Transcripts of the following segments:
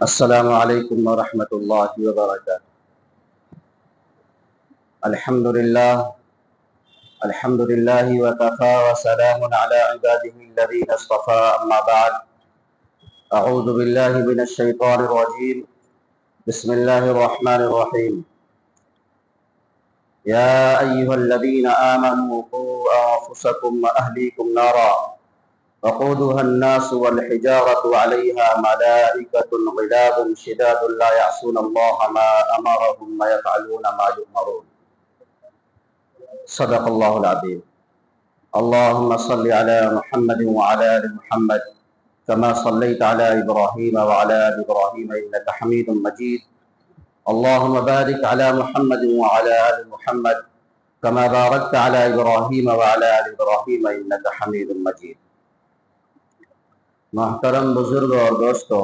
السلام علیکم ورحمۃ اللہ وبرکاتہ۔ الحمد للہ وکفی وسلام علی عباده الذین اصطفى، اما بعد، اعوذ باللہ من الشیطان الرجیم، بسم اللہ الرحمن الرحیم۔ یا ایہا الذین آمنوا قوا انفسکم واہلیکم نارا وقودها الناس والحجارة عليها ملائكة غلاظ شداد لا يعصون الله ما أمرهم ويفعلون ما يؤمرون۔ صدق الله العظيم۔ اللهم صل على محمد وعلى آل محمد كما صليت على إبراهيم وعلى آل إبراهيم إنك حميد مجيد۔ اللهم بارك على محمد وعلى آل محمد كما باركت على إبراهيم وعلى آل إبراهيم إنك حميد مجيد۔ محترم بزرگ اور دوستو،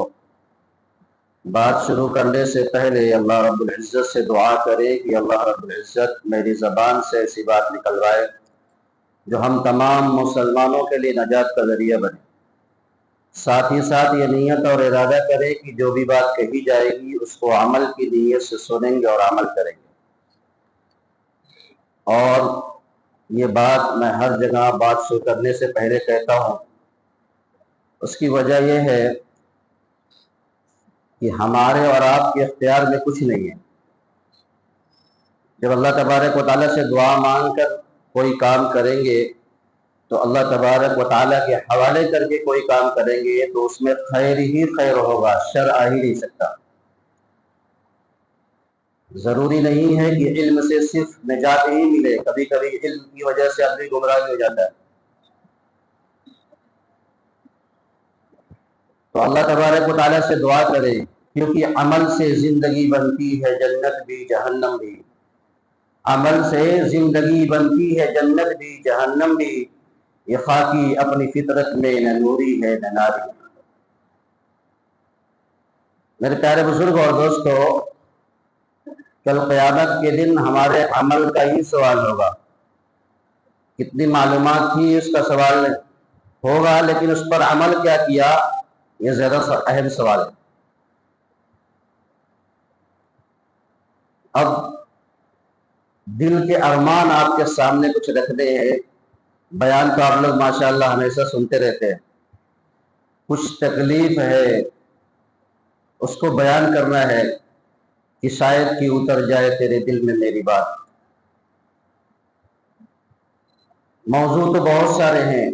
بات شروع کرنے سے پہلے اللہ رب العزت سے دعا کرے کہ اللہ رب العزت میری زبان سے ایسی بات نکلوائے جو ہم تمام مسلمانوں کے لیے نجات کا ذریعہ بنے۔ ساتھ ہی ساتھ یہ نیت اور ارادہ کرے کہ جو بھی بات کہی جائے گی اس کو عمل کی نیت سے سنیں گے اور عمل کریں گے۔ اور یہ بات میں ہر جگہ بات شروع کرنے سے پہلے کہتا ہوں، اس کی وجہ یہ ہے کہ ہمارے اور آپ کے اختیار میں کچھ نہیں ہے۔ جب اللہ تبارک و تعالیٰ سے دعا مانگ کر کوئی کام کریں گے تو اللہ تبارک و تعالیٰ کے حوالے کر کے کوئی کام کریں گے تو اس میں خیر ہی خیر ہوگا، شر آ ہی نہیں سکتا۔ ضروری نہیں ہے کہ علم سے صرف نجات ہی ملے، کبھی کبھی علم کی وجہ سے آدمی گمراہ ہو جاتا ہے۔ تو اللہ تبارک و تعالیٰ سے دعا کرے، کیونکہ عمل سے زندگی بنتی ہے جنت بھی جہنم بھی۔ عمل سے زندگی بنتی ہے جنت بھی جہنم بھی، یہ خاکی اپنی فطرت میں نہ نوری ہے نہ ناری۔ میرے پیارے بزرگ اور دوستو، کل قیامت کے دن ہمارے عمل کا ہی سوال ہوگا۔ کتنی معلومات تھی اس کا سوال ہوگا، لیکن اس پر عمل کیا کیا، یہ زیادہ اہم سوال ہے۔ اب دل کے ارمان آپ کے سامنے کچھ رکھنے ہیں۔ بیان تو آپ لوگ ماشاءاللہ ہمیشہ سنتے رہتے ہیں، کچھ تکلیف ہے اس کو بیان کرنا ہے کہ شاید کہ اتر جائے تیرے دل میں میری بات۔ موضوع تو بہت سارے ہیں،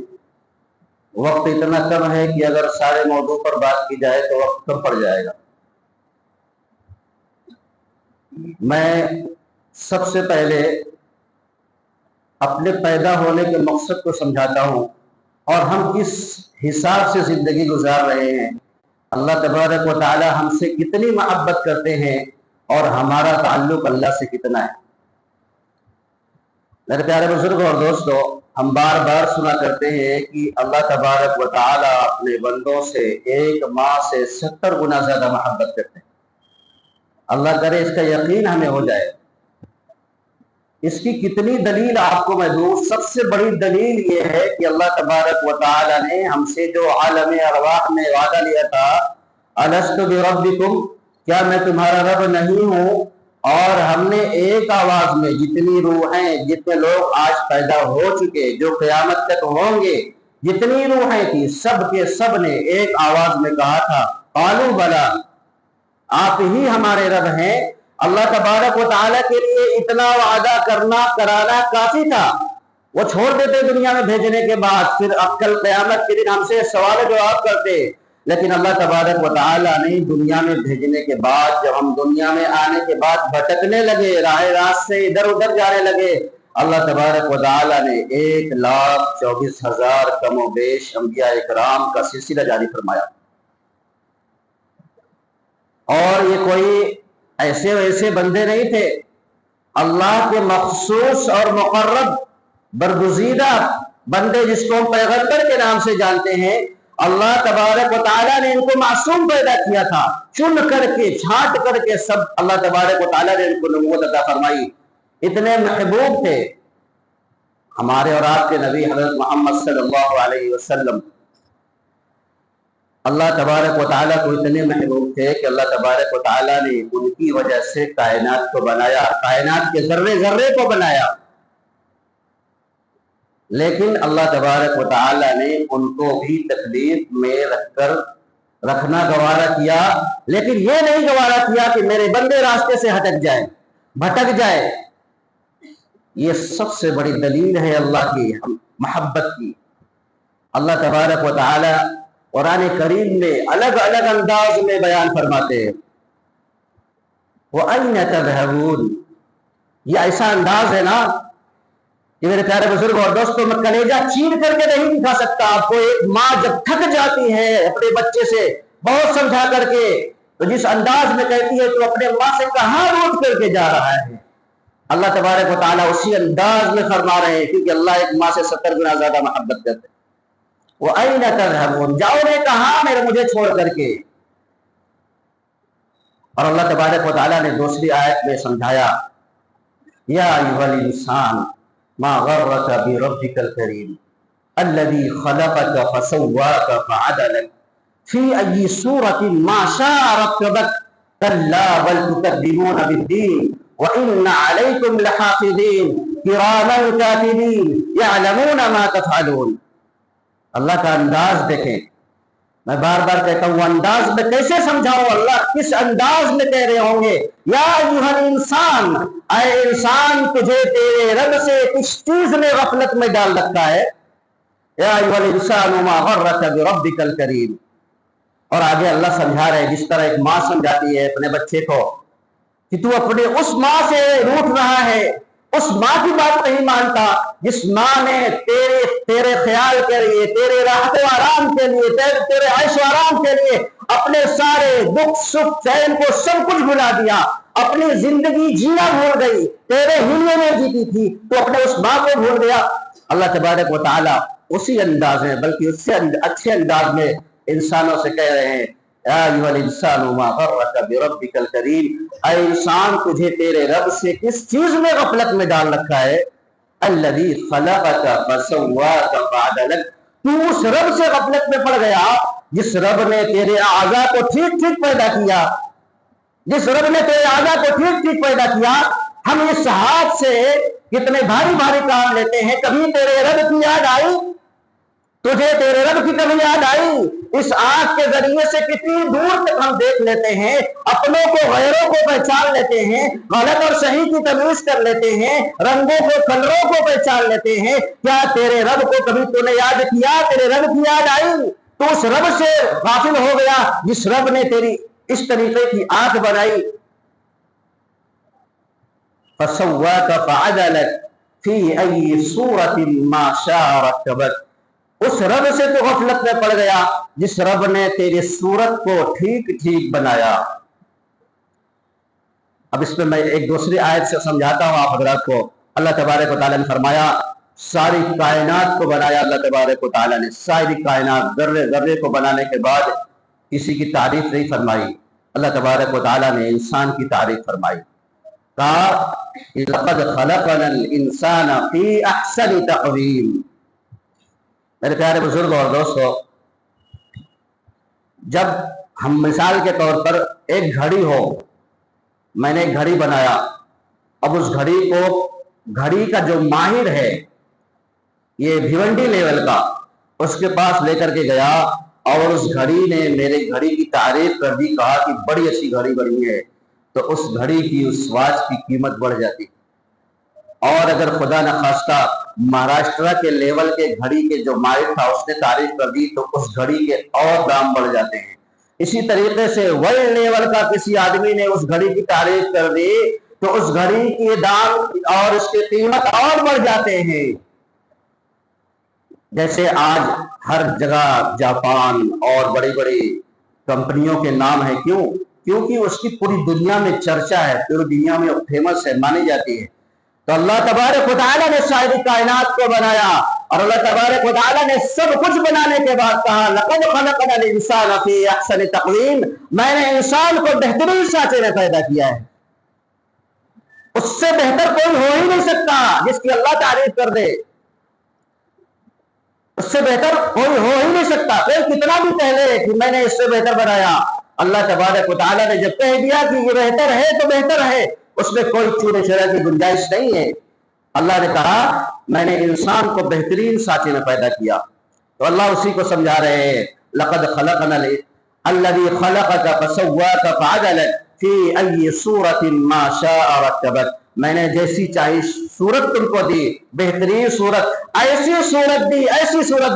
وقت اتنا کم ہے کہ اگر سارے موضوع پر بات کی جائے تو وقت کم پڑ جائے گا۔ میں سب سے پہلے اپنے پیدا ہونے کے مقصد کو سمجھاتا ہوں اور ہم کس حساب سے زندگی گزار رہے ہیں، اللہ تبارک و تعالی ہم سے کتنی محبت کرتے ہیں اور ہمارا تعلق اللہ سے کتنا ہے۔ میرے پیارے بزرگ اور دوستو، ہم بار بار سنا کرتے ہیں کہ اللہ تبارک و تعالی اپنے بندوں سے ایک ماں سے 70 گنا زیادہ محبت کرتے ہیں۔ اللہ کرے اس کا یقین ہمیں ہو جائے۔ اس کی کتنی دلیل آپ کو میں دوں؟ سب سے بڑی دلیل یہ ہے کہ اللہ تبارک و تعالی نے ہم سے جو عالم ارواح میں وعدہ لیا تھا، الست بربکم، کیا میں تمہارا رب نہیں ہوں؟ اور ہم نے ایک آواز میں جتنی روحیں، جتنے لوگ آج پیدا ہو چکے، جو قیامت تک ہوں گے، جتنی روحیں تھی سب کے سب نے ایک آواز میں کہا تھا، قالوا بلا، آپ ہی ہمارے رب ہیں۔ اللہ تبارک و تعالیٰ کے لیے اتنا وعدہ کرانا کافی تھا۔ وہ چھوڑ دیتے دنیا میں بھیجنے کے بعد، پھر کل قیامت کے دن ہم سے سوال جواب کرتے، لیکن اللہ تبارک و تعالیٰ نے دنیا میں بھیجنے کے بعد، جب ہم دنیا میں آنے کے بعد بھٹکنے لگے، راہ راست سے ادھر ادھر جانے لگے، اللہ تبارک و تعالیٰ نے 1,24,000 کم و بیش انبیاء اکرام کا سلسلہ جاری فرمایا۔ اور یہ کوئی ایسے ویسے بندے نہیں تھے، اللہ کے مخصوص اور مقرب برگزیدہ بندے جس کو ہم پیغمبر کے نام سے جانتے ہیں۔ اللہ تبارک و تعالیٰ نے ان کو معصوم پیدا کیا تھا، چن کر کے چھانٹ کر کے سب اللہ تبارک و تعالیٰ نے ان کو نبوت عطا فرمائی۔ اتنے محبوب تھے ہمارے اور آپ کے نبی حضرت محمد صلی اللہ علیہ وسلم۔ اللہ تبارک و تعالیٰ کو اتنے محبوب تھے کہ اللہ تبارک و تعالیٰ نے ان کی وجہ سے کائنات کو بنایا، کائنات کے ذرے ذرے کو بنایا، لیکن اللہ تبارک و تعالیٰ نے ان کو بھی تکلیف میں رکھنا گوارا کیا، لیکن یہ نہیں گوارا کیا کہ میرے بندے راستے سے ہٹک جائیں، بھٹک جائے۔ یہ سب سے بڑی دلیل ہے اللہ کی محبت کی۔ اللہ تبارک و تعالیٰ قرآن کریم میں الگ الگ انداز میں بیان فرماتے ہیں۔ وَأَيْنَ تَذْهَبُونَ، یہ ایسا انداز ہے نا کہ میرے پیارے بزرگ اور دوستوں، میں کلیجہ چیر کر کے نہیں دکھا سکتا آپ کو۔ ایک ماں جب تھک جاتی ہے اپنے بچے سے بہت سمجھا کر کے، تو جس انداز میں کہتی ہے تو اپنے ماں سے کہاں روٹ کر کے جا رہا ہے، اللہ تبارک و تعالیٰ اسی انداز میں فرما رہے ہیں، کیونکہ اللہ ایک ماں سے 70 گنا زیادہ محبت کرتے ہیں۔ وَأَيْنَ تَذْهَبُونَ، جاؤ نے کہاں مجھے چھوڑ کر کے۔ اور اللہ تبارک و تعالیٰ نے دوسری آیت میں سمجھایا، یا ایھا الانسان ما غرک بربک الکریم الذی خلقک فسواک فعدلک فی ای صورۃ ما شاء رکبک کلا بل تکذبون بالدین وان علیکم لحافظین کراما کاتبین یعلمون ما تفعلون۔ اللہ کا انداز دیکھیں، میں بار بار کہتا ہوں انداز میں کیسے سمجھاؤں، اللہ کس انداز میں کہہ رہے ہوں گے، یا ایھا الانسان، اے انسان تجھے تیرے رب سے کس چیز نے غفلت میں ڈال رکھا ہے، یا ایھا الانسان ما غرک بربک الکریم۔ اور آگے اللہ سمجھا رہے جس طرح ایک ماں سمجھاتی ہے اپنے بچے کو کہ تو اپنے اس ماں سے روٹھ رہا ہے، اس ماں کی بات نہیں مانتا جس ماں نے تیرے خیال کے لیے، تیرے راحت و آرام کے لیے، تیرے عیش و آرام کے لیے اپنے سارے دکھ سکھ چین کو سب کچھ بھلا دیا، اپنی زندگی جینا بھول گئی، تیرے ہلیے میں جیتی تھی تو اپنے اس ماں کو بھول گیا۔ اللہ تبارک و تعالیٰ اسی انداز میں بلکہ اس سے اچھے انداز میں انسانوں سے کہہ رہے ہیں، یا ایھا الانسان ما غرک بربک الکریم، اے انسان تجھے تیرے رب سے کس چیز میں غفلت میں ڈال رکھا ہے، الذی خلقک فسواک فعدلک، تو اس رب سے غفلت میں پڑ گیا جس رب نے تیرے اعضاء کو ٹھیک ٹھیک پیدا کیا، جس رب نے تیرے اعضاء کو ٹھیک ٹھیک پیدا کیا۔ ہم اس ہاتھ سے کتنے بھاری بھاری کام لیتے ہیں، کبھی تیرے رب کی یاد آئی؟ تجھے تیرے رب کی کبھی یاد آئی؟ اس آنکھ کے ذریعے سے کتنی دور تک ہم دیکھ لیتے ہیں، اپنوں کو غیروں کو پہچان لیتے ہیں، غلط اور صحیح کی تمیز کر لیتے ہیں، رنگوں کو کلروں کو پہچان لیتے ہیں، کیا تیرے رب کو کبھی تو نے یاد کیا؟ تیرے رب کی یاد آئی تو اس رب سے غافل ہو گیا جس رب نے تیری اس طریقے کی آنکھ بنائی۔ فسواک فعدلک فی ای صورت ما شاء رکبک، اس رب سے تو غفلت میں پڑ گیا جس رب نے تیری صورت کو ٹھیک ٹھیک بنایا۔ اب اس پہ میں ایک دوسری آیت سے سمجھاتا ہوں آپ حضرات کو۔ اللہ تبارک و تعالیٰ نے فرمایا، ساری کائنات کو بنایا اللہ تبارک و تعالیٰ نے، ساری کائنات ذرے ذرے کو بنانے کے بعد کسی کی تعریف نہیں فرمائی، اللہ تبارک و تعالیٰ نے انسان کی تعریف فرمائی، کہا لقد خلقنا الانسان فی احسن تقویم۔ میرے پیارے بزرگ اور دوستو، جب ہم مثال کے طور پر ایک گھڑی ہو، میں نے ایک گھڑی بنایا، اب اس گھڑی کو، گھڑی کا جو ماہر ہے یہ بھیونڈی لیول کا، اس کے پاس لے کر کے گیا اور اس گھڑی نے میرے گھڑی کی تعریف کر دی، کہا کہ بڑی اچھی گھڑی بنی ہے، تو اس گھڑی کی، اس واچ کی قیمت بڑھ جاتی۔ اور اگر خدا نخواستہ مہاراشٹرا کے لیول کے گھڑی کے جو ماہر تھا اس نے تعریف کر دی تو اس گھڑی کے اور دام بڑھ جاتے ہیں۔ اسی طریقے سے ورلڈ لیول کا کسی آدمی نے اس گھڑی کی تعریف کر دی تو اس گھڑی کے دام اور اس کی قیمت اور بڑھ جاتے ہیں۔ جیسے آج ہر جگہ جاپان اور بڑی بڑی کمپنیوں کے نام ہیں، کیونکہ اس کی پوری دنیا میں چرچا ہے، پوری دنیا میں فیمس ہے، مانی جاتی ہے۔ تو اللہ تبارک و تعالیٰ نے ساری کائنات کو بنایا اور اللہ تبارک و تعالیٰ نے سب کچھ بنانے کے بعد کہا لقد خلقنا الانسان فی احسن تقویم، میں نے انسان کو بہترین سانچے میں پیدا کیا ہے، اس سے بہتر کوئی ہو ہی نہیں سکتا جس کی اللہ تعریف کر دے۔ اس سے بہتر کوئی ہو ہی نہیں سکتا، کوئی کتنا بھی کہہ لے کہ میں نے اس سے بہتر بنایا، اللہ تبارک و تعالیٰ نے جب کہہ دیا کہ یہ بہتر ہے تو بہتر ہے، اس میں کوئی چورے چرا کی گنجائش نہیں ہے۔ اللہ نے کہا میں نے انسان کو بہترین سانچے میں پیدا کیا، تو اللہ اسی کو سمجھا رہے ہیں لقد خلقنا الذي خلقك فسواك فعدلك في اي صورة ما شاء ركبك، میں نے جیسی چاہی صورت تم کو دی، بہترین صورت، ایسی صورت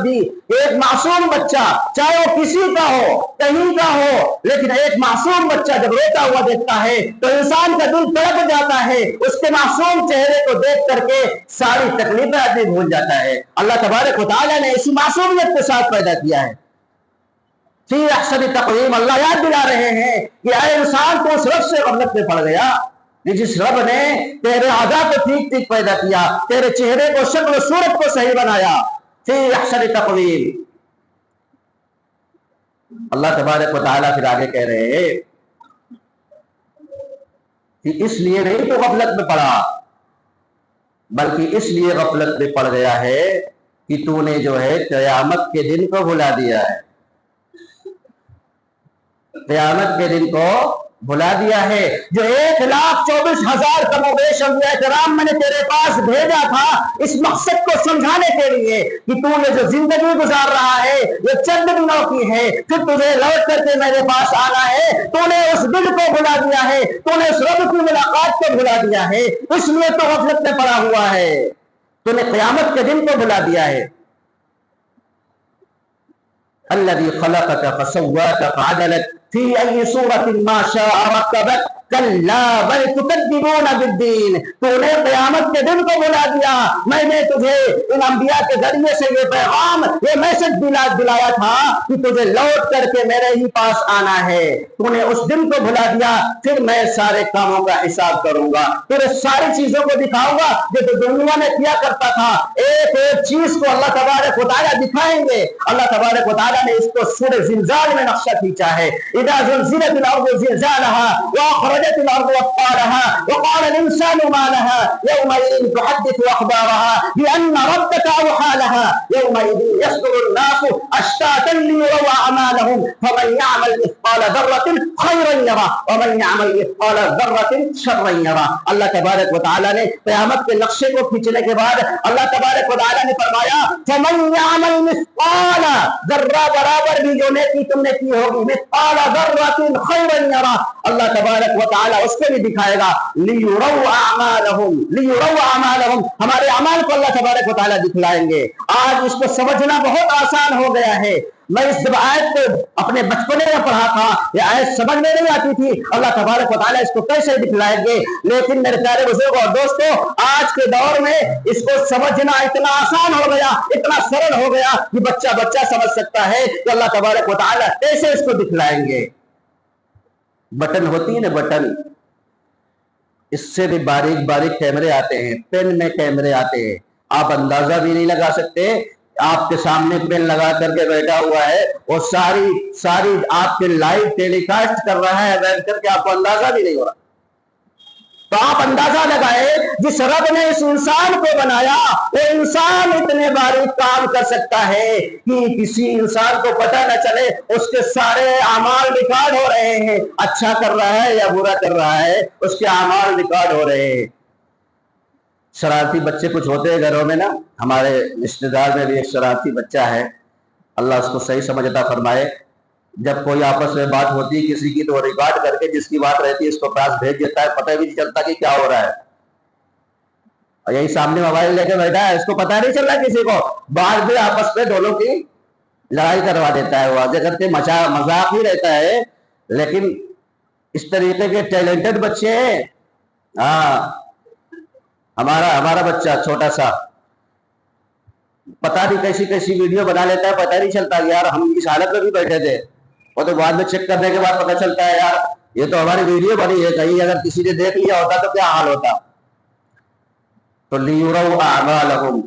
دی ایک معصوم بچہ چاہے وہ کسی کا ہو کہیں کا ہو، لیکن ایک معصوم بچہ جب روتا ہوا دیکھتا ہے تو انسان کا دل تڑپ جاتا ہے، اس کے معصوم چہرے کو دیکھ کر کے ساری تکلیفیں آدمی بھول جاتا ہے۔ اللہ تبارک و تعالیٰ نے اسی معصومیت کے ساتھ پیدا کیا ہے۔ فی احسن تقویم، اللہ یاد دلا رہے ہیں کہ اے انسان تو اس رب سے غفلت میں پڑ گیا، جس رب نے تیرے اعضاء کو ٹھیک ٹھیک پیدا کیا، تیرے چہرے کو شکل و صورت کو صحیح بنایا، فی احسن تقویم۔ اللہ تبارک و تعالیٰ پھر آگے کہہ رہے ہیں کہ اس لیے نہیں تو غفلت میں پڑا، بلکہ اس لیے غفلت میں پڑ گیا ہے کہ تو نے جو ہے قیامت کے دن کو بھلا دیا ہے، قیامت کے دن کو بھلا دیا ہے، جو 1,24,000 کم و بیش انبیاء کرام میں نے تیرے پاس بھیجا تھا اس مقصد کو سمجھانے کے لیے کہ تو نے جو زندگی گزار رہا ہے یہ چند دنوں کی ہے، پھر تجھے لوٹ کر کے میرے پاس آنا ہے، تو نے اس دل کو بھلا دیا ہے، تو نے اس رب کی ملاقات کو بھلا دیا ہے، اس لیے تو غفلت میں پڑا ہوا ہے، تو نے قیامت کے دن کو بھلا دیا ہے۔ الذي خلقك فسواك فعدلك في أي صورة ما شاء ركبك كلا بل تكذبون بالدين، تو نے قیامت کے دن کو بلا دیا، میں نے تجھے ان انبیاء کے ذریعے سے یہ پیغام یہ میسج دلایا تھا کہ تجھے لوٹ کر کے میرے ہی پاس آنا ہے، تو نے اس دن کو بلا دیا، پھر میں سارے کاموں کا حساب کروں گا، پھر ساری چیزوں کو دکھاؤں گا جو دنیا میں کیا کرتا تھا، ایک ایک چیز کو اللہ تبارک و تعالیٰ دکھائیں گے۔ اللہ تبارک و تعالیٰ نے اس کو سورہ زلزال میں نقشہ کھینچا ہے، اذا زلزلت الارض زلزالها واخرجت الارض اثقالها وقال الانسان ما لها يومئذ تحدث اخبارها بان ربك اوحى لها يومئذ يصدر الناس اشتاتا ليروا اعمالهم فمن يعمل مثقال ذرة خيرا يره ومن يعمل مثقال ذرة شرا يره۔ اللہ تبارک و تعالیٰ نے قیامت کے نقشے کو کھینچنے کے بعد اللہ تبارک و تعالیٰ نے فرمایا فمن يعمل مثقال ذرہ برابر بھی جو نیکی تم نے کی ہوگی مثقال ذرة خيرا يره، اللہ تبارک و تعالیٰ اس کو بھی دکھائے گا، لِيُرَوْا أَعْمَالَهُمْ، ہمارے اعمال کو اللہ تبارک و تعالیٰ دکھلائیں گے۔ آج اس کو سمجھنا بہت آسان ہو گیا ہے، میں اس آیت کو اپنے بچپنے میں پڑھا تھا، یہ آیت سمجھ میں نہیں آتی تھی، اللہ تبارک و تعالیٰ اس کو کیسے دکھلائیں گے، لیکن میرے پیارے بزرگوں اور دوستوں آج کے دور میں اس کو سمجھنا اتنا آسان ہو گیا، اتنا سرل ہو گیا کہ بچہ سمجھ سکتا ہے کہ اللہ تبارک و تعالیٰ کیسے اس کو دکھلائیں گے۔ بٹن ہوتی ہے نا بٹن، اس سے بھی باریک باریک کیمرے آتے ہیں، پین میں کیمرے آتے ہیں، آپ اندازہ بھی نہیں لگا سکتے، آپ کے سامنے پین لگا کر کے بیٹھا ہوا ہے اور ساری آپ کے لائیو ٹیلی کاسٹ کر رہا ہے بیٹھ کر کے، آپ کو اندازہ بھی نہیں ہو رہا، تو آپ اندازہ لگائے جس رب نے اس انسان کو بنایا وہ انسان اتنے باریک کام کر سکتا ہے کہ کسی انسان کو پتہ نہ چلے، اس کے سارے اعمال ریکارڈ ہو رہے ہیں، اچھا کر رہا ہے یا برا کر رہا ہے اس کے اعمال ریکارڈ ہو رہے ہیں۔ شرارتی بچے کچھ ہوتے ہیں گھروں میں نا، ہمارے رشتہ دار میں بھی ایک شرارتی بچہ ہے، اللہ اس کو صحیح سمجھ عطا فرمائے، جب کوئی آپس میں بات ہوتی ہے کسی کی تو وہ ریکارڈ کر کے جس کی بات رہتی ہے اس کو پاس بھیج دیتا ہے، پتہ بھی نہیں چلتا کہ کیا ہو رہا ہے، اور یہی سامنے موبائل لے کے بیٹھا ہے، اس کو پتہ نہیں چل رہا کسی کو، بعد میں آپس میں دونوں کی لڑائی کروا دیتا ہے، واضح کر کے مذاق ہی رہتا ہے، لیکن اس طریقے کے ٹیلنٹڈ بچے ہیں۔ ہمارا بچہ چھوٹا سا پتہ نہیں کیسی ویڈیو بنا لیتا ہے، پتہ نہیں چلتا یار ہم اس حالت میں بھی بیٹھے تھے، وہ تو بعد میں چیک کرنے کے بعد پتہ چلتا ہے یار یہ تو ہماری ویڈیو بنی ہے، کہیں اگر کسی نے دیکھ لیا ہوتا تو کیا حال ہوتا۔ تو لِيُرَوْا أَعْمَالَهُمْ،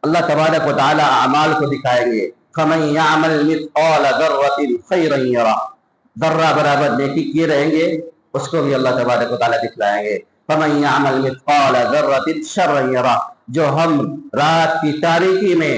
اللہ تبارک و تعالیٰ اعمال کو دکھائیں گے، فَمَن يَعْمَلْ مِثْقَالَ ذَرَّةٍ خَيْرًا يَرَهُ، ذرہ برابر نیکی کیے رہیں گے اس کو بھی اللہ تبارک و تعالیٰ دکھلائیں گے، فَمَن يَعْمَلْ مِثْقَالَ ذَرَّةٍ شَرًّا يَرَهُ، جو ہم رات کی تاریکی میں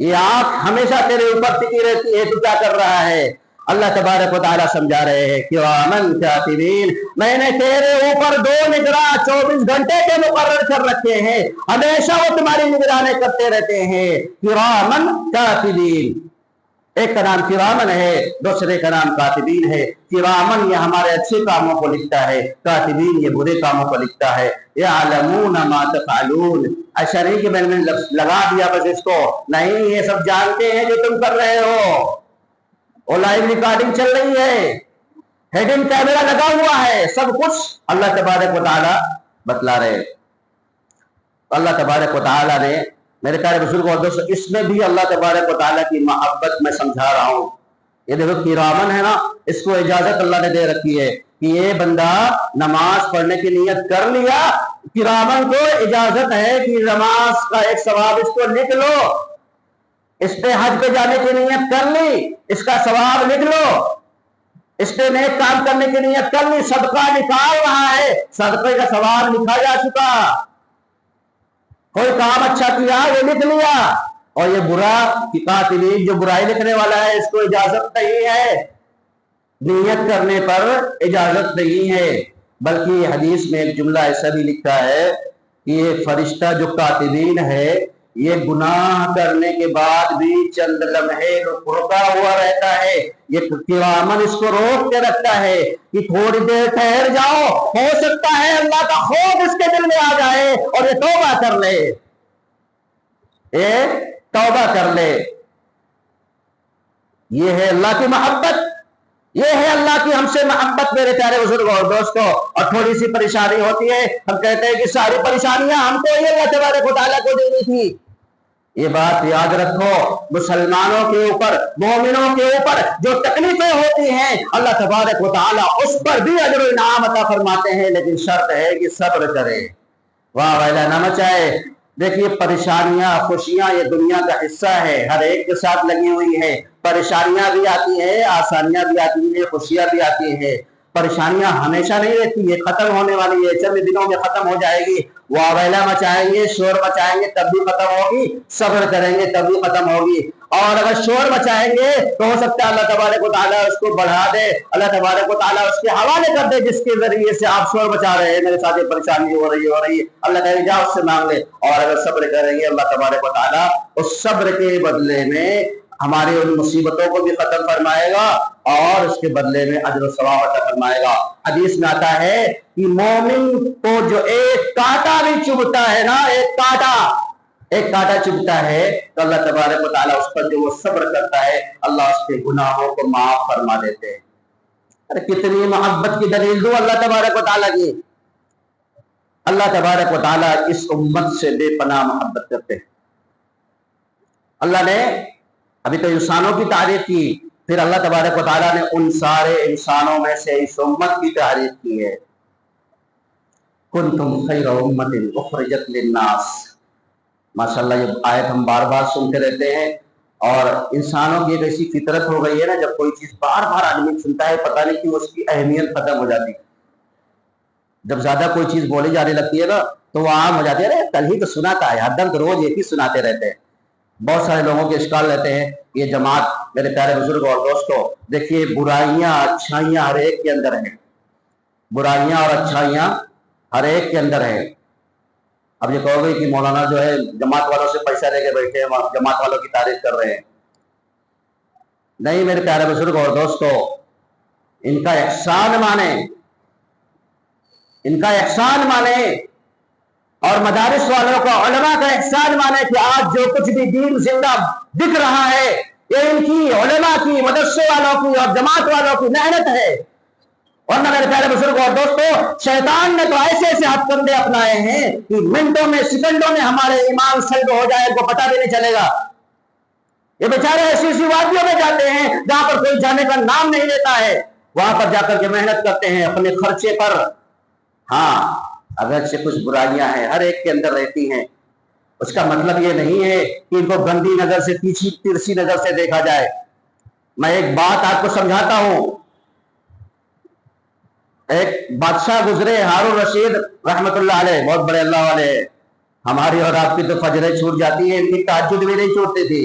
یہ آنکھ ہمیشہ تیرے اوپر ٹکی رہتی ہے، تو کیا کر رہا ہے؟ اللہ تبارک و تعالیٰ سمجھا رہے ہیں کرامن کاتبین، میں نے تیرے اوپر 2 نگراں 24 گھنٹے کے مقرر کر رکھے ہیں، ہمیشہ وہ تمہاری نگرانی کرتے رہتے ہیں، کرامن کاتبین۔ ایک کا نام کرامن ہے، دوسرے کا نام کاتبین ہے۔ کرامن یہ ہمارے اچھے کاموں کو لکھتا ہے، کاتبین یہ برے کاموں کو لکھتا ہے۔ یعلمون ما تفعلون، ایسا نہیں کہ میں نے لگا دیا بس اس کو، نہیں، یہ سب جانتے ہیں جو تم کر رہے ہو، اور لائیو ریکارڈنگ چل رہی ہے، ہیڈنگ کیمرہ لگا ہوا ہے، سب کچھ اللہ تبارک و تعالیٰ بتلا رہے۔ اللہ تبارک و تعالیٰ نے، میرے پیارے بزرگ اور دوستو، اس میں بھی اللہ تبارک و تعالیٰ کی محبت میں سمجھا رہا ہوں۔ یہ دیکھو کرامن ہے نا، اس کو اجازت اللہ نے دے رکھی ہے کہ یہ بندہ نماز پڑھنے کی نیت کر لیا، کرامن کو اجازت ہے کہ نماز کا ایک ثواب اس کو لکھ لو، اس پہ حج پہ جانے کی نیت کر لی، اس کا ثواب لکھ لو، اس پہ نیک کام کرنے کی نیت کر لی، صدقہ نکال رہا ہے، صدقے کا ثواب لکھا جا چکا، کوئی کام اچھا کیا وہ لکھ لیا۔ اور یہ برا کاتبین جو برائی لکھنے والا ہے، اس کو اجازت نہیں ہے، نیت کرنے پر اجازت نہیں ہے، بلکہ یہ حدیث میں ایک جملہ ایسا بھی لکھا ہے کہ یہ فرشتہ جو کاتبین ہے، یہ گناہ کرنے کے بعد بھی چند لمحے رکا ہوا رہتا ہے، یہ کرامن اس کو روک کے رکھتا ہے کہ تھوڑی دیر ٹھہر جاؤ، ہو سکتا ہے اللہ کا خوف اس کے دل میں آ جائے اور یہ توبہ کر لے، توبہ کر لے۔ یہ ہے اللہ کی محبت، یہ ہے اللہ کی ہم سے محبت میرے پیارے بزرگوں اور دوستوں۔ اور تھوڑی سی پریشانی ہوتی ہے، ہم کہتے ہیں کہ ساری پریشانیاں ہم کو ہی اللہ تبارک و تعالیٰ کو دینی تھی۔ یہ بات یاد رکھو، مسلمانوں کے اوپر، مومنوں کے اوپر جو تکلیفیں ہوتی ہیں، اللہ تبارک و تعالیٰ اس پر بھی اجر و انعام عطا فرماتے ہیں، لیکن شرط ہے کہ صبر کرے، واہ ویلا نہ مچائے۔ دیکھیے پریشانیاں خوشیاں یہ دنیا کا حصہ ہے، ہر ایک کے ساتھ لگی ہوئی ہیں، پریشانیاں بھی آتی ہیں، آسانیاں بھی آتی ہیں، خوشیاں بھی آتی ہیں۔ پریشانیاں ہمیشہ نہیں رہتی، یہ ختم ہونے والی ہے، چند دنوں میں ختم ہو جائے گی، واویلا مچائیں گے، شور مچائیں گے تب بھی ختم ہوگی، صبر کریں گے تب بھی ختم ہوگی۔ اور اگر شور مچائیں گے تو ہو سکتا ہے اللہ تبارک و تعالیٰ اس کو بڑھا دے، اللہ تبارک و تعالیٰ اس کے حوالے کر دے جس کے ذریعے سے آپ شور مچا رہے ہیں، میرے ساتھ یہ پریشانی ہو رہی ہے، اللہ کہے گا جا اس سے مانگ لے۔ اور اگر صبر کریں گے اللہ تبارک و تعالیٰ اس صبر کے بدلے میں ہماری ان مصیبتوں کو بھی ختم فرمائے گا اور اس کے بدلے میں اجر و ثواب عطا فرمائے گا۔ حدیث میں آتا ہے کہ مومن کو جو ایک کانٹا بھی چبھتا ہے نا، ایک کانٹا چبھتا ہے تو اللہ تبارک و تعالیٰ اس پر جو وہ صبر کرتا ہے، اللہ اس کے گناہوں کو معاف فرما دیتے ہیں۔ ارے کتنی محبت کی دلیل دوں اللہ تبارک و تعالیٰ کی۔ اللہ تبارک و تعالیٰ اس امت سے بے پناہ محبت کرتے ہیں۔ اللہ نے ابھی تو انسانوں کی تعریف کی، پھر اللہ تبارک و تعالیٰ نے ان سارے انسانوں میں سے اس امت کی تعریف کی ہے۔ کنتم خیر امت اخرجت للناس، ماشاءاللہ یہ آیت ہم بار بار سنتے رہتے ہیں، اور انسانوں کی ایک ایسی فطرت ہو گئی ہے نا، جب کوئی چیز بار بار آدمی سنتا ہے پتہ نہیں کہ اس کی اہمیت ختم ہو جاتی ہے۔ جب زیادہ کوئی چیز بولی جانے لگتی ہے نا تو وہ عام ہو جاتی ہے، ارے کل ہی تو سنا تھا، ہر دم روز ایک ہی سناتے رہتے ہیں۔ بہت سارے لوگوں کے اشکال رہتے ہیں، یہ جماعت میرے پیارے بزرگ اور دوستوں، دیکھیے برائیاں اچھائیاں ہر ایک کے اندر ہیں، برائیاں اور اچھائیاں ہر ایک کے اندر ہیں۔ اب یہ کہو گے کہ مولانا جو ہے جماعت والوں سے پیسہ لے کے بیٹھے ہیں، جماعت والوں کی تعریف کر رہے ہیں۔ نہیں میرے پیارے بزرگ اور دوستو، ان کا احسان مانیں، ان کا احسان مانیں، اور مدارس والوں کا، علماء کا احسان مانیں کہ آج جو کچھ بھی دین زندہ دکھ رہا ہے یہ ان کی، علماء کی، مدرسے والوں کی اور جماعت والوں کی محنت ہے۔ ورنہ میرے پیارے بزرگ اور دوستو، شیطان نے تو ایسے ایسے ہتھ کنڈے اپنائے ہیں کہ منٹوں میں سیکنڈوں میں ہمارے ایمان سلب ہو جائے، ان کو پتہ بھی نہیں چلے گا۔ یہ بیچارے ایسی ایسی وادیوں میں جاتے ہیں جہاں پر کوئی جانے کا نام نہیں لیتا ہے، وہاں پر جا کر کے محنت کرتے ہیں اپنے خرچے پر۔ ہاں اگرچہ کچھ برائیاں ہیں ہر ایک کے اندر رہتی ہیں، اس کا مطلب یہ نہیں ہے کہ ان کو گندی نظر سے، ترسی نظر سے دیکھا جائے۔ میں ایک بات آپ کو سمجھاتا ہوں، ایک بادشاہ گزرے ہارون رشید رحمت اللہ علیہ، بہت بڑے اللہ والے، ہماری اور آپ کی تو فجریں چھوٹ جاتی ہیں، ان کی تہجد بھی نہیں چھوٹتی تھی۔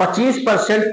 25%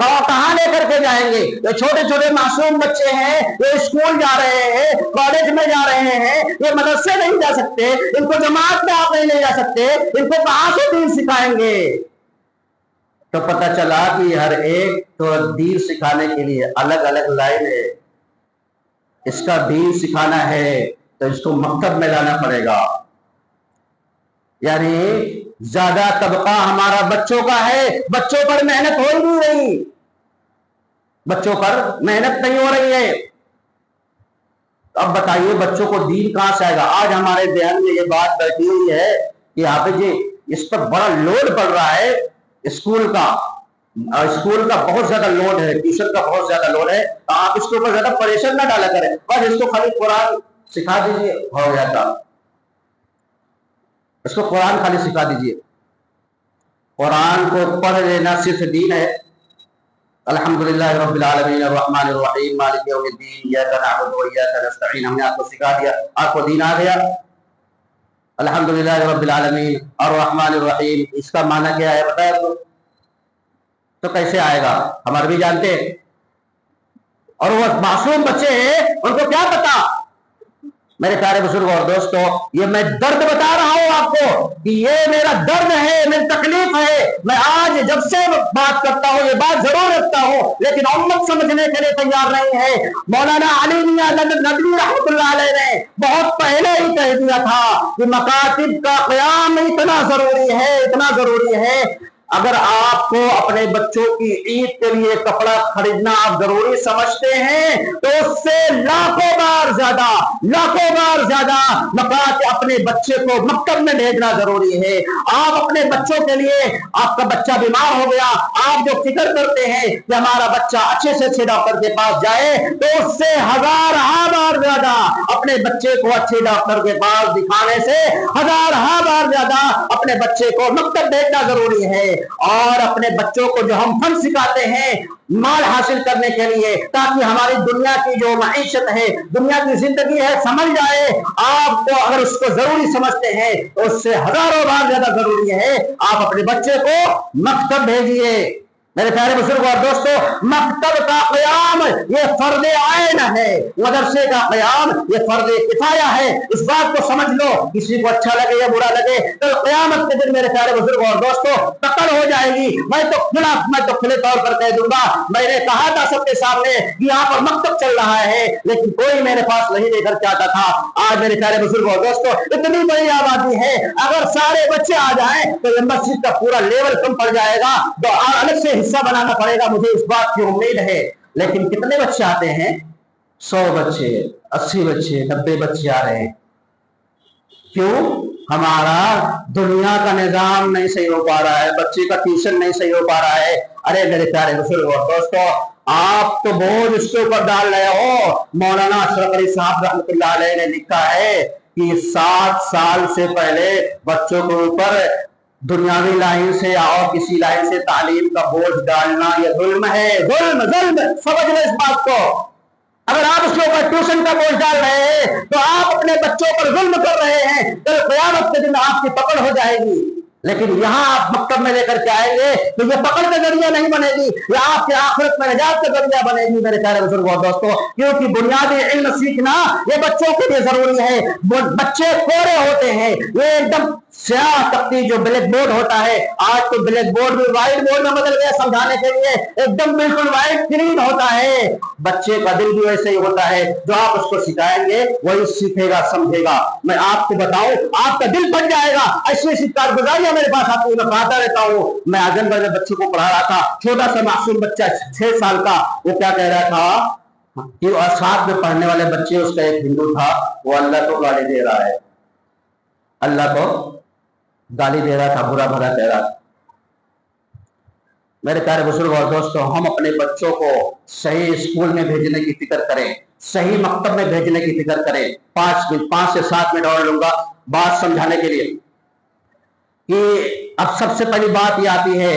کہاں لے کر کے جائیں گے؟ یہ چھوٹے چھوٹے معصوم بچے ہیں، یہ اسکول جا رہے ہیں، کالج میں جا رہے ہیں، یہ مدرسے نہیں جا سکتے، ان کو جماعت میں آپ نہیں لے جا سکتے، ان کو کہاں سے دین سکھائیں گے؟ تو پتہ چلا کہ ہر ایک تو دین سکھانے کے لیے الگ الگ لائن ہے. اس کا دین سکھانا ہے تو اس کو مکتب میں لانا پڑے گا. یعنی زیادہ طبقہ ہمارا بچوں کا ہے، بچوں پر محنت ہو ہی نہیں رہی، بچوں پر محنت نہیں ہو رہی ہے. اب بتائیے بچوں کو دین کہاں سے آئے گا؟ آج ہمارے ذہن میں یہ بات بیٹھی ہوئی ہے کہ حافظ جی اس پر بڑا لوڈ پڑ رہا ہے، اسکول کا بہت زیادہ لوڈ ہے، ٹیوشن کا بہت زیادہ لوڈ ہے، آپ اس کے اوپر زیادہ پریشر نہ ڈالا کریں، بس اس کو خالی قرآن سکھا دیجیے، ہو گیا تھا. اس کو قرآن خالی سکھا دیجیے. قرآن کو پڑھ لینا صرف دین ہے. الحمدللہ رب العالمین الرحمن الرحیم مالک یوم الدین ایاک نعبد و ایاک نستعین. ہم نے آپ کو سکھا دیا، آپ کو دین آ گیا. الحمدللہ رب العالمین الرحمن الرحیم اس کا معنی کیا ہے بتایا آپ کو؟ تو کیسے آئے گا؟ ہم عربی جانتے ہیں، اور وہ معصوم بچے ہیں ان کو کیا پتا؟ میرے پیارے بزرگوں اور دوستوں، یہ میں درد بتا رہا ہوں آپ کو کہ یہ میرا درد ہے، میری تکلیف ہے. میں آج جب سے بات کرتا ہوں یہ بات ضرور رکھتا ہوں، لیکن امت سمجھنے کے لیے تیار نہیں ہے. مولانا علی میاں ندوی رحمۃ اللہ علیہ نے بہت پہلے ہی کہہ دیا تھا کہ مکاتب کا قیام اتنا ضروری ہے، اتنا ضروری ہے. اگر آپ کو اپنے بچوں کی عید کے لیے کپڑا خریدنا آپ ضروری سمجھتے ہیں تو اس سے لاکھوں بار زیادہ اپنے بچے کو مکتب میں بھیجنا ضروری ہے. آپ اپنے بچوں کے لیے، آپ کا بچہ بیمار ہو گیا، آپ جو فکر کرتے ہیں کہ ہمارا بچہ اچھے سے اچھے ڈاکٹر کے پاس جائے، تو اس سے ہزارہ بار زیادہ اپنے بچے کو اچھے ڈاکٹر کے پاس دکھانے سے ہزارہ بار زیادہ اپنے بچے کو مکتب بھیجنا ضروری ہے. اور اپنے بچوں کو جو ہم فن سکھاتے ہیں مال حاصل کرنے کے لیے، تاکہ ہماری دنیا کی جو معیشت ہے، دنیا کی زندگی ہے سمجھ جائے، آپ کو اگر اس کو ضروری سمجھتے ہیں تو اس سے ہزاروں بار زیادہ ضروری ہے آپ اپنے بچے کو مکتب بھیجیے. میرے پیارے بزرگوں اور دوستوں، مکتب کا قیام یہ فرض عین ہے، مدرسے کا قیام یہ فرض کفایہ ہے. اس بات کو سمجھ لو، کسی کو اچھا لگے یا برا لگے، تو قیامت کے دن میرے پیارے بزرگوں اور دوستوں پکڑ ہو جائے گی. میں تو کھلے طور پر کہہ دوں گا، میں نے کہا تھا سب کے سامنے کہ یہاں پر مکتب چل رہا ہے، لیکن کوئی میرے پاس نہیں لے کر کے آتا تھا. آج میرے پیارے بزرگوں اور دوستوں اتنی بڑی آبادی ہے، اگر سارے بچے آ جائیں تو یہ مسجد کا پورا لیول کم پڑ جائے گا، تو الگ سے حصہ بنانا پڑے گا. مجھے اس بات کی امید ہے. لیکن کتنے بچے آتے ہیں؟ 100 بچے، 80 بچے، 90 بچے آ رہے ہیں. کیوں؟ ہمارا دنیا کا نظام نہیں صحیح ہو پا رہا ہے، بچے کا ٹیوشن نہیں صحیح ہو پا رہا ہے. ارے میرے پیارے بزرگوں اور دوستوں، آپ تو بوجھ اس کے اوپر ڈال رہے ہو. مولانا اشرف علی صاحب رحمۃ اللہ علیہ نے لکھا ہے کہ 7 سال سے پہلے بچوں کے اوپر دنیاوی لائن سے اور کسی لائن سے تعلیم کا بوجھ ڈالنا یہ ظلم ہے. ظلم سمجھ لیں اس بات کو. اگر آپ اس کے اوپر ٹیوشن کا بوجھ ڈال رہے ہیں تو آپ اپنے بچوں پر ظلم کر رہے ہیں. کل قیامت کے دن آپ کی پکڑ ہو جائے گی. لیکن یہاں آپ مکتب میں لے کر کے آئیں گے تو یہ پکڑ کا ذریعہ نہیں بنے گی، یہ آپ کے آخرت میں نجات کا ذریعہ بنے گی. میرے پیارے بزرگوں اور دوستوں، کیونکہ بنیادی علم سیکھنا یہ بچوں کے لیے ضروری ہے. بچے کوڑے ہوتے ہیں، یہ ایک دم سیاہ تختی جو بلیک بورڈ ہوتا ہے، آج تو بلیک بورڈ بھی وائٹ بورڈ میں بدل گیا سمجھانے کے لیے، ایک دم بالکل وائٹ گرین ہوتا ہے. بچے کا دل بھی ویسے ہی ہوتا ہے، جو آپ اس کو سکھائیں گے وہی سیکھے گا، سمجھے گا. میں آپ کو بتاؤں، آپ کا دل بن جائے گا. ایسی کارگزاریاں میرے پاس آتی ہے، میں پڑھاتا رہتا ہوں. میں آزم گڑھ میں بچوں کو پڑھا رہا تھا، چھوٹا سا معصوم بچہ 6 سال کا، وہ کیا کہہ رہا تھا کہ ساتھ میں پڑھنے والے بچے، اس کا ایک ہندو تھا، وہ اللہ کو گالی دے رہا ہے، اللہ کو گالی دے رہا تھا، برا بھلا کہہ رہا تھا. میرے پیارے بزرگ اور دوستوں، ہم اپنے بچوں کو صحیح اسکول میں بھیجنے کی فکر کریں، صحیح مکتب میں بھیجنے کی فکر کریں. 5 سے 7 منٹ اور لوں گا بات سمجھانے کے لیے. کہ اب سب سے پہلی بات یہ آتی ہے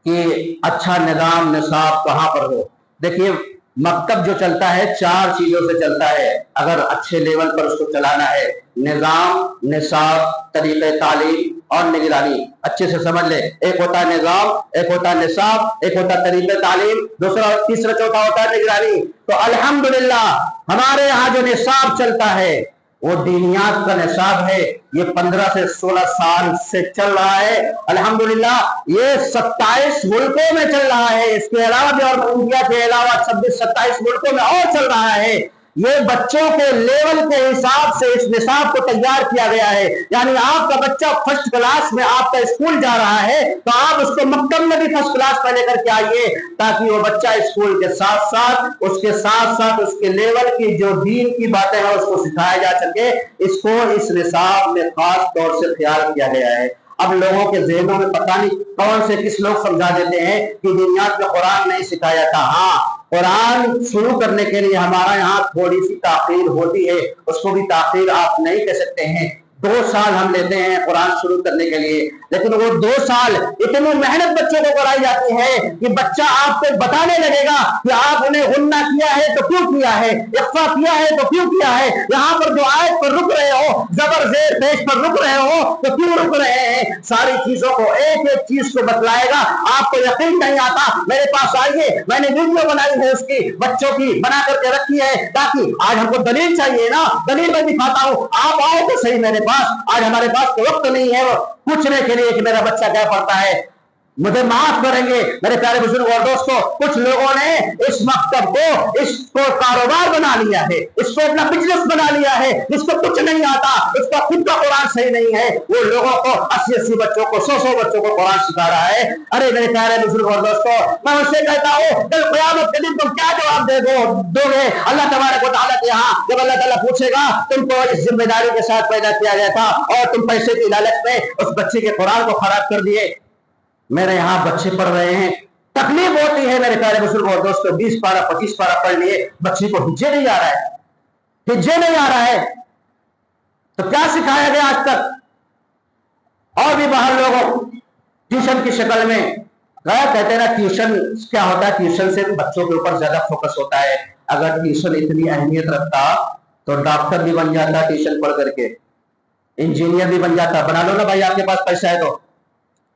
کہ اچھا نظام نصاب کہاں پر ہو. دیکھیے مکتب جو چلتا ہے 4 چیزوں سے چلتا ہے اگر اچھے لیول پر اس کو چلانا ہے: نظام، نصاب، طریقہ تعلیم اور نگرانی۔ اچھے سے سمجھ لے، ایک ہوتا ہے نظام، ایک ہوتا ہے نصاب، ایک ہوتا ہے طریقہ تعلیم، دوسرا تیسرا چوتھا ہوتا ہے نگرانی۔ تو الحمدللہ ہمارے یہاں جو نصاب چلتا ہے وہ دینیات کا نصاب ہے، یہ 15 سے 16 سال سے چل رہا ہے الحمدللہ۔ یہ 27 ملکوں میں چل رہا ہے، اس کے علاوہ بھی اور انڈیا کے علاوہ 26-27 ملکوں میں اور چل رہا ہے۔ یہ بچوں کے لیول کے حساب سے اس نصاب کو تیار کیا گیا ہے، یعنی آپ کا بچہ فرسٹ کلاس میں آپ کا اسکول جا رہا ہے تو آپ اس کو مکتب میں بھی فرسٹ کلاس پہ لے کر کے آئیے، تاکہ وہ بچہ اسکول کے ساتھ ساتھ اس کے لیول کی جو دین کی باتیں ہیں اس کو سکھایا جا سکے۔ اس کو اس نصاب میں خاص طور سے خیال کیا گیا ہے۔ اب لوگوں کے ذہنوں میں پتہ نہیں کون سے کس لوگ سمجھا دیتے ہیں کہ دنیات میں قرآن نہیں سکھایا تھا۔ ہاں، قرآن شروع کرنے کے لیے ہمارا یہاں تھوڑی سی تاخیر ہوتی ہے، اس کو بھی تاخیر آپ نہیں کہہ سکتے ہیں۔ 2 سال ہم لیتے ہیں قرآن شروع کرنے کے لیے، لیکن وہ 2 سال اتنی محنت بچوں کو کرائی جاتی ہے کہ بچہ آپ کو بتانے لگے گا کہ آپ نے غنہ کیا ہے تو کیوں کیا ہے، اخفا کیا ہے تو کیوں کیا ہے، یہاں پر جو آیت پر رک رہے ہو، زبر زیر پیش پر رک رہے ہو تو کیوں رک رہے ہیں، ساری چیزوں کو ایک ایک چیز کو بتلائے گا۔ آپ کو یقین نہیں آتا، میرے پاس آئیے، میں نے ویڈیو بنائی ہے اس کی، بچوں کی بنا کر کے رکھی ہے، تاکہ آج ہم کو دلیل چاہیے نا، دلیل میں دکھاتا ہوں، آپ آؤ تو صحیح میرے پاس۔ آج ہمارے پاس تو وقت نہیں ہے پوچھنے کے لیے کہ میرا بچہ کیا پڑھتا ہے۔ مجھے معاف کریں گے میرے پیارے بزرگ اور دوستوں، کچھ لوگوں نے اس مکتب کو اس کو کاروبار بنا لیا ہے، اس کو اپنا بزنس بنا لیا ہے، جس کو کچھ نہیں آتا، اس کا خود کا قرآن صحیح نہیں ہے، وہ لوگوں کو 80 بچوں کو 100 بچوں کو قرآن سکھا رہا ہے۔ ارے میرے پیارے بزرگ اور دوستوں، میں ان سے کہتا ہوں کل قیامت کے دن تم کیا جواب دو گے اللہ تبارک و تعالیٰ کے یہاں، جب اللہ تعالیٰ پوچھے گا تم کو اس ذمہ داری کے ساتھ پیدا کیا گیا تھا اور تم پیسے کی لالچ میں اس بچے کے قرآن کو خراب کر دیے۔ میرے یہاں بچے پڑھ رہے ہیں، تکلیف ہوتی ہے میرے پیارے بزرگوں اور دوستوں، 20 پارہ 25 پارہ پڑھ لیے، بچے کو ہجے نہیں آ رہا ہے، تو کیا سکھایا گیا آج تک؟ اور بھی باہر لوگوں ٹیوشن کی شکل میں کہتے ہیں نا ٹیوشن کیا ہوتا ہے، ٹیوشن سے بچوں کے اوپر زیادہ فوکس ہوتا ہے۔ اگر ٹیوشن اتنی اہمیت رکھتا تو ڈاکٹر بھی بن جاتا ٹیوشن پڑھ کر کے، انجینئر بھی بن جاتا۔ بنا لو نا بھائی، آپ کے پاس پیسہ ہے تو،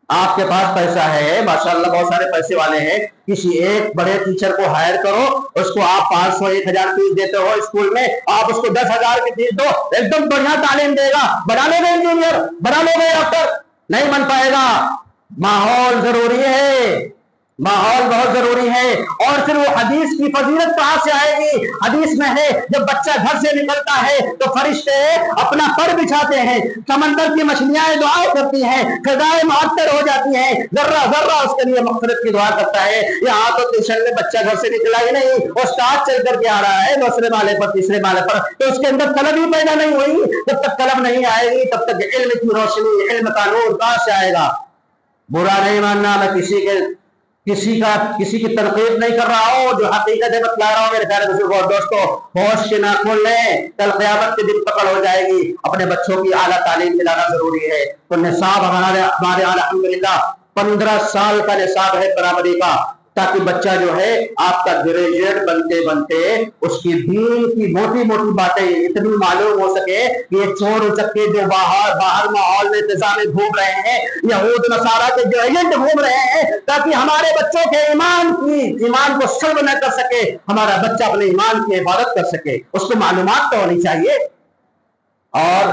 آپ کے پاس پیسہ ہے ماشاءاللہ، بہت سارے پیسے والے ہیں، کسی ایک بڑے ٹیچر کو ہائر کرو، اس کو آپ 500 1000 فیس دیتے ہو اسکول میں، آپ اس کو 10,000 کی فیس دو، ایک دم بڑھیا تعلیم دے گا، بنا لو گے انجینئر، بنا لو گے ڈاکٹر، نہیں بن پائے گا۔ ماحول ضروری ہے، ماحول بہت ضروری ہے۔ اور پھر وہ حدیث کی فضیلت کہاں سے آئے گی؟ حدیث میں ہے جب بچہ گھر سے نکلتا ہے تو فرشتے اپنا پر بچھاتے ہیں، سمندر کی مچھلیاں دعا کرتی ہیں، فضائیں معطر ہو جاتی ہیں، ذرہ ذرہ اس کے لیے مغفرت کی دعا کرتا ہے۔ یہاں تو ٹیوشن میں بچہ گھر سے نکلا ہی نہیں، استاد چل کر کے آ رہا ہے دوسرے مالے پر تیسرے مالے پر، تو اس کے اندر طلب ہی پیدا نہیں ہوئی۔ جب تک طلب نہیں آئے گی تب تک علم کی روشنی، علم کا نور کہاں سے آئے گا؟ برا نہیں ماننا، میں کسی کی تنقید نہیں کر رہا ہوں، جو حقیقت بتلا رہا ہوں میرے پیارے بزرگوں اور دوستوں۔ ہوش کے ناخن لیں، کل قیامت کے دن پکڑ ہو جائے گی۔ اپنے بچوں کی اعلیٰ تعلیم دلانا ضروری ہے۔ تو نصاب ہمارے الحمدللہ 15 سال کا نصاب ہے برابری کا، تاکہ بچہ جو ہے آپ کا گریجویٹ بنتے بنتے اس کی دین کی موٹی موٹی باتیں اتنی معلوم ہو سکے کہ یہ چور اچکے جو باہر ماحول میں انتظام میں گھوم رہے ہیں، یہود نصارہ کے جو ایجنٹ گھوم رہے ہیں، تاکہ ہمارے بچوں کے ایمان کو سلب نہ کر سکے، ہمارا بچہ اپنے ایمان کی حفاظت کر سکے، اس کو معلومات تو ہونی چاہیے۔ اور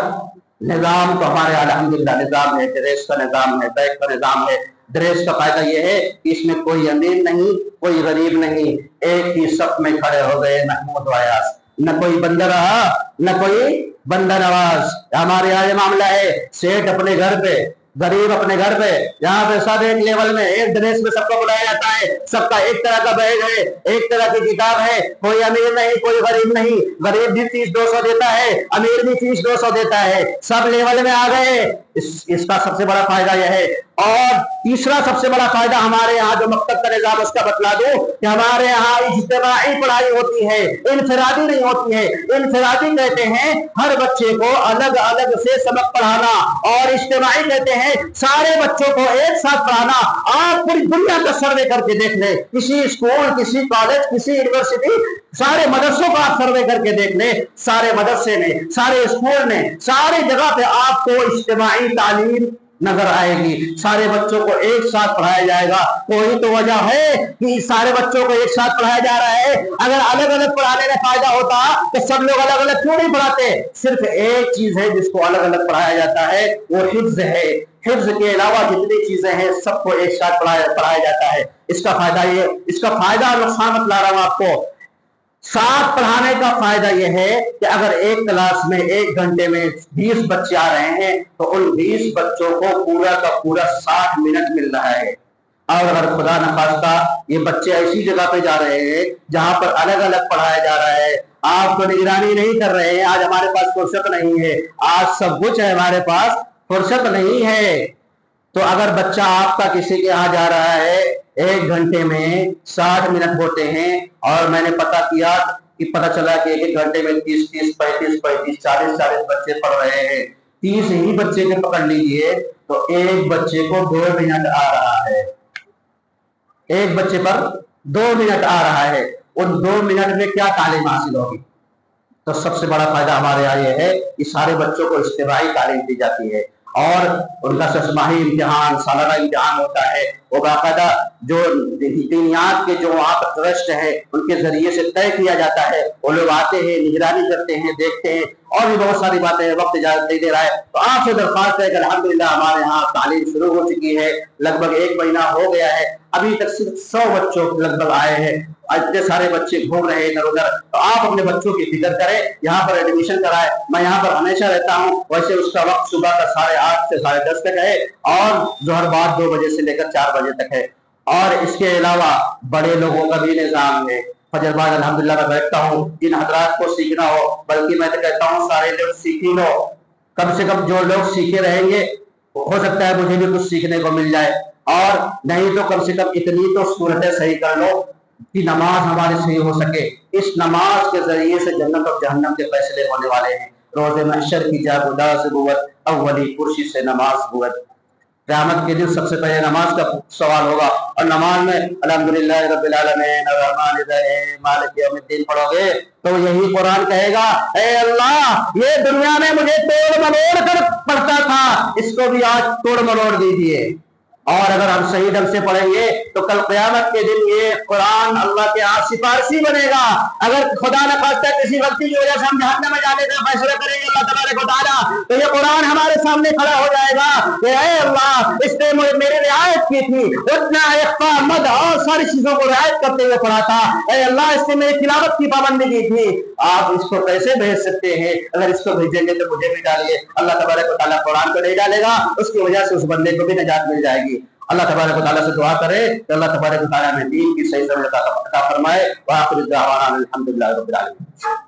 نظام تو ہمارے الحمدللہ نظام ہے، ڈریس کا نظام ہے، بیگ کا نظام ہے۔ ڈریس کا فائدہ یہ ہے کہ اس میں کوئی امیر نہیں، کوئی غریب نہیں، ایک ہی صف میں کھڑے ہو گئے محمود و ایاز، نہ کوئی بندہ رہا نہ کوئی بندہ نواز۔ ہمارے یہاں یہ معاملہ ہے، سیٹ اپنے گھر پہ، غریب اپنے گھر پہ، یہاں پہ سب ایک لیول میں، ایک ڈریس میں سب کو بلایا جاتا ہے، سب کا ایک طرح کا بیگ ہے، ایک طرح کی کتاب ہے، کوئی امیر نہیں کوئی غریب نہیں، غریب بھی فیس 200 دیتا ہے، امیر بھی فیس 200 دیتا ہے، سب لیول میں آ گئے۔ اس کا سب سے بڑا فائدہ یہ ہے۔ اور تیسرا سب سے بڑا فائدہ ہمارے یہاں جو مکتب کا نظام اس کا بتلا دوں کہ ہمارے یہاں اجتماعی پڑھائی ہوتی ہے، انفرادی نہیں ہوتی ہے۔ انفرادی کہتے ہیں ہر بچے کو الگ الگ سے سبق پڑھانا، اور اجتماعی کہتے ہیں سارے بچوں کو ایک ساتھ پڑھانا، آپ پوری دنیا کا سروے کر کے دیکھ لیں، کسی اسکول، کسی کالج، کسی یونیورسٹی، سارے مدرسوں کا آپ سروے کر کے دیکھ لیں، سارے مدرسے میں، سارے اسکول میں، ساری جگہ پہ آپ کو اجتماعی تعلیم نظر آئے گی، سارے بچوں کو ایک ساتھ پڑھایا جائے گا۔ کوئی تو وجہ ہے کہ سارے بچوں کو ایک ساتھ پڑھایا جا رہا ہے، اگر الگ الگ پڑھانے میں فائدہ ہوتا تو سب لوگ الگ الگ کیوں نہیں پڑھاتے؟ صرف ایک چیز ہے جس کو الگ الگ پڑھایا جاتا ہے، وہ حفظ ہے۔ حفظ کے علاوہ جتنی چیزیں ہیں سب کو ایک ساتھ پڑھایا جاتا ہے۔ اس کا فائدہ اور نقصان بتلا رہا ہوں آپ کو۔ ساتھ پڑھانے کا فائدہ یہ ہے کہ اگر ایک کلاس میں 1 گھنٹے میں 20 بچے آ رہے ہیں تو ان 20 بچوں کو پورا کا پورا 60 منٹ مل رہا ہے۔ اور اگر خدا نخواستہ یہ بچے ایسی جگہ پہ جا رہے ہیں جہاں پر الگ الگ پڑھایا جا رہا ہے، آپ تو نگرانی نہیں کر رہے ہیں، آج ہمارے پاس فرصت نہیں ہے، آج سب کچھ ہے ہمارے پاس، فرصت نہیں ہے، تو اگر بچہ آپ کا کسی کے یہاں جا رہا ہے 1 گھنٹے میں 60 منٹ ہوتے ہیں، اور میں نے پتہ کیا کہ پتہ چلا کہ 1 گھنٹے میں 30 35 40 بچے پڑھ رہے ہیں، 30 ہی بچے کے پکڑ لیجئے تو ایک بچے کو 2 منٹ آ رہا ہے، ایک بچے پر 2 منٹ آ رہا ہے، ان 2 منٹ میں کیا تعلیم حاصل ہوگی؟ تو سب سے بڑا فائدہ ہمارے یہاں یہ ہے کہ سارے بچوں کو اجتماعی تعلیم دی جاتی ہے، اور ان کا 6 امتحان، سالانہ امتحان ہوتا ہے، وہ باقاعدہ جو دینیات کے جو وہاں پر ٹرسٹ ہے ان کے ذریعے سے طے کیا جاتا ہے، وہ لوگ آتے ہیں، نگرانی کرتے ہیں، دیکھتے ہیں، اور بھی بہت ساری باتیں ہیں، وقت اجازت نہیں دے رہا ہے، تو آپ سے درخواست ہے کہ الحمدللہ ہمارے ہاں تعلیم شروع ہو چکی ہے، لگ بھگ 1 مہینہ ہو گیا ہے، ابھی تک صرف 100 بچوں لگ بھگ آئے ہیں، اتنے سارے بچے گھوم رہے ہیں ادھر ادھر، تو آپ اپنے بچوں کی فکر کریں، یہاں پر ایڈمیشن کرائیں، میں یہاں پر ہمیشہ رہتا ہوں، ویسے اس کا وقت صبح کا 8:30 سے 10:30 تک ہے، اور ظہر بعد 2 بجے سے لے کر 4 بجے تک ہے، اور اس کے علاوہ بڑے لوگوں کا بھی نظام ہے، فجر بعد الحمدللہ میں بیٹھتا ہوں، جن حضرات کو سیکھنا ہو، بلکہ میں تو کہتا ہوں سارے لوگ سیکھ ہی لو، کم سے کم جو لوگ سیکھے رہیں گے ہو سکتا ہے مجھے بھی کچھ سیکھنے کو مل جائے، اور نہیں تو کم سے کم اتنی تو صورتیں صحیح کر لو کہ نماز ہماری صحیح ہو سکے، اس نماز کے ذریعے سے جنت اور جہنم کے فیصلے ہونے والے ہیں، روز محشر کی جا گداز بوت اولی کرسی سے نماز بوت، قیامت کے دن سب سے پہلے نماز کا سوال ہوگا، اور نماز میں الحمدللہ رب العالمین الرحمن الرحیم مالک یوم الدین پڑھو گے تو یہی قرآن کہے گا اے اللہ یہ دنیا میں مجھے توڑ مروڑ کر پڑھتا تھا، اس کو بھی آج توڑ مروڑ دیجیے، اور اگر ہم صحیح ڈھنگ سے پڑھیں گے تو کل قیامت کے دن یہ قرآن اللہ کے ہاں سفارشی بنے گا، اگر خدا نہ خواستہ کسی غلطی کی وجہ سے ہم جہنم میں جانے کا فیصلہ کریں گے اللہ تبارک و تعالیٰ تو یہ قرآن ہمارے سامنے کھڑا ہو جائے گا کہ اے اللہ اس نے میری رعایت کی تھی، اتنا اخفا مد اور ساری چیزوں کو رعایت کرتے ہوئے پڑھا تھا، اے اللہ اس نے میری تلاوت کی پابندی کی تھی، آپ اس کو کیسے بھیج سکتے ہیں؟ اگر اس کو بھیجیں گے تو مجھے بھی ڈالیے، اللہ تبارک و تعالیٰ قرآن کو نہیں ڈالے گا، اس کی وجہ سے اس بندے کو بھی نجات مل جائے گی۔ اللہ تبارک و تعالیٰ سے دعا کرے کہ اللہ تبارک و تعالیٰ ہمیں دین کی صحیح سمجھ عطا فرمائے، وآخر دعوانا الحمدللہ رب العالمین۔